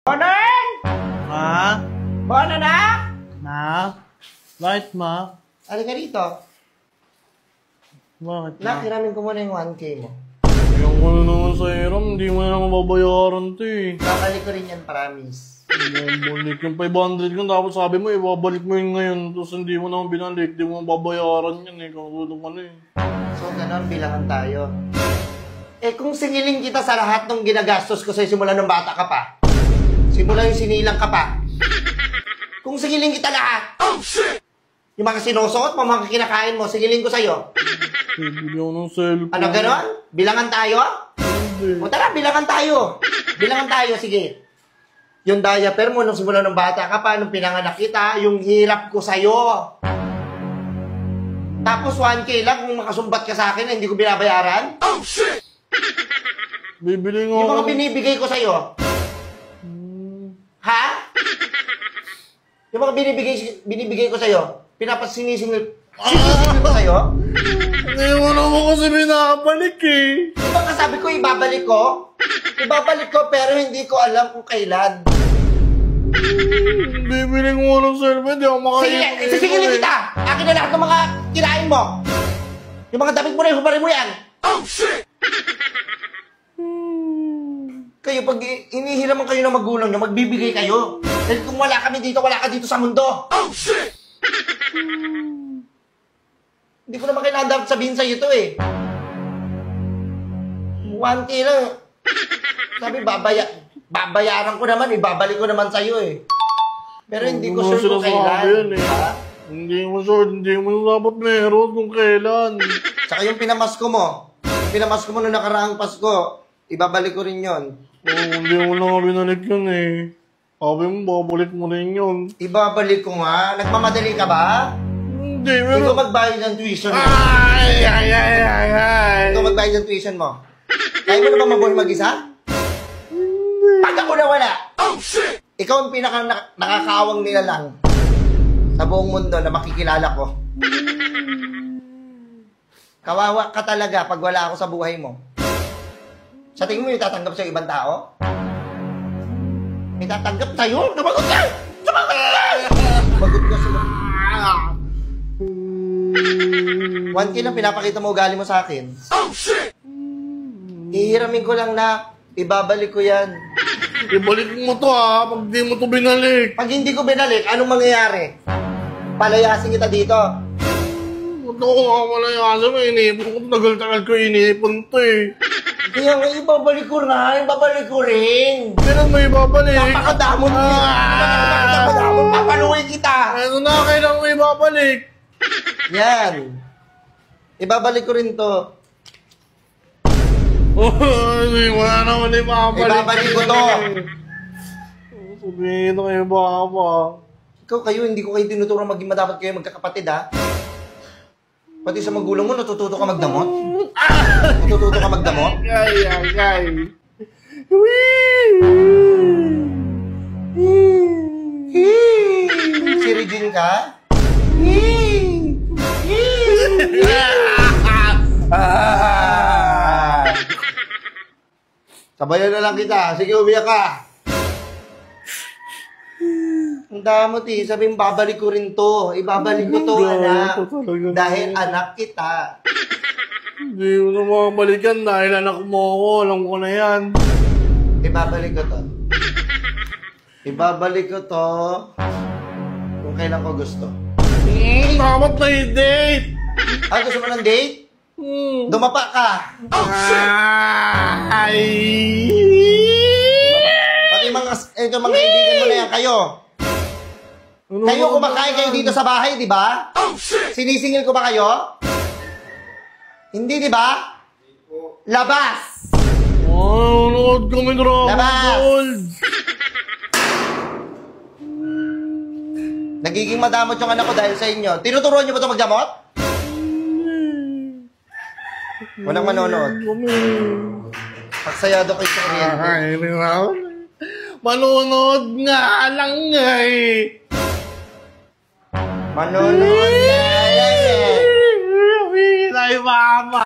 Morning! Ma? Morning na! Ma? Bakit, ma? Ano ka dito? Bakit, ma? Nakiramin ko muna yung 1K mo. Yung ano naman sa Hiram, hindi mo na naman babayaran to eh. Babalik ko rin yan, promise. Ibabalik yung 500 kung dapat sabi mo, ibabalik mo yun ngayon. Tapos hindi mo naman binalik, hindi mo babayaran yan eh. Kakulong ka na eh. So, ganon, bilangan tayo. Eh, kung singiling kita sa lahat ng ginagastos ko sa'yo simula nung bata ka pa, simula yung sinilang ka pa, kung singiling kita lahat, oh shit! Yung mga sinusuot mo, mga kinakain mo, singiling ko sa'yo. Bibili ako ng cellphone. Ano ganon? Bilangan tayo? Hindi. O tara, bilangan tayo. Bilangan tayo, sige. Yung diaper mo, nung simula nung bata ka pa, nung pinanganak kita, yung hirap ko sa'yo. Tapos 1K lang kung makasumbat ka sa akin na hindi ko binabayaran. Oh shit! Bibili nga Yung ako. mga binibigay ko sa'yo. Ha? Yung mga binibigay ko sa'yo, sinisingil ko sa'yo? Hindi mo naman kasi binabalik eh. Di ba kasabi ko, ibabalik ko? Ibabalik ko, pero hindi ko alam kung kailan. Bibili ko ng cellphone, di ako makain. Sige, sisingilin kita! Akin na lahat ng mga kinain mo! Yung mga damit mo na, hubarin mo yan! Oh, shit! Kayo, pag inihiraman kayo ng magulang nyo, magbibigay kayo. Dahil kung wala kami dito, wala ka dito sa mundo. Oh, shit! Hindi ko naman kailangan dapat sabihin sa'yo ito eh. 1K lang. Sabi, babayaran ko naman, ibabalik ko naman sa'yo eh. Pero hindi ko sure kung kailan. Hindi mo sure, hindi mo dapat meron kung kailan. Tsaka yung pinamasko mo nung nakaraang Pasko, ibabalik ko rin yon. Hindi mo na nga binalik yun eh. Sabi mo, babalik mo rin yun. Ibabalik ko nga. Nagmamadali ka ba? Hindi, Hindi ko magbayad ng tuition mo. Ay! Hindi ko magbayad ng tuition mo. Kaya mo na ba mabuhay mag-isa? Pag ako na wala, oh shit! Ikaw ang pinaka nakakaawang nilalang sa buong mundo na makikilala ko. Kawawa ka talaga pag wala ako sa buhay mo. Sa tingin mo yung tatanggap sa'yo ibang tao? May tatanggap sa'yo? Sumagot ka! Sumagot ka! Sumagot ka, sumagot. 1K lang pinapakita mo ugali mo sa akin. Oh shit! Hihiramin ko lang na ibabalik ko yan. Ibalik mo to ha, pag di mo to binalik. Pag hindi ko binalik, anong mangyayari? Palayasin kita dito. Ito ko nga malayasan mo, inipon ko. Tagal-tagal ko inipon to eh. Kaya nga, ibabalik ko na, ibabalik ko rin. Kailan mo ibabalik? Napakadamot mo. Napakadamot, papaluin kita. Ano na, kailan mo ibabalik? Yan. Ibabalik ko rin to. Hindi mo na naman ibabalik. Ibabalik ko to. Sabihin na kayo baba. Ikaw kayo, hindi ko kayo tinuturang maging dapat kayo magkakapatid ha. Pati sa magulang mo, natututo ka magdamot? Natututo ka magdamot? Ay. Si Regine ka? Sabayan na lang kita. Sige, umiyak ka. Ang damot eh. Sabihin, babalik ko rin to. Ibabalik ko to, anak. Dahil anak kita. Hindi mo na makabalikan dahil anak mo ako. Alam ko na yan. Ibabalik ko to. Ibabalik ko to kung kailan ko gusto. Dapat na yung date. Ah, gusto mo ng date? Dumapa ka. Oh, shit! Ay! Pati mga kaibigan mo na yan, kayo. Kayo kumakain kayo dito sa bahay, di ba? Oh, shit! Sinisingil ko ba kayo? Hindi, di ba? Labas! Oh, nanood kami Dragon Ball. Nagiging madamot yung anak ko dahil sa inyo. Tinuturuan niyo ba ito magdamot? Walang manonood. Pagsayado kayo sa kuryente. Ay, manonood nga lang eh. Manonood na lang eh. Ay, mama.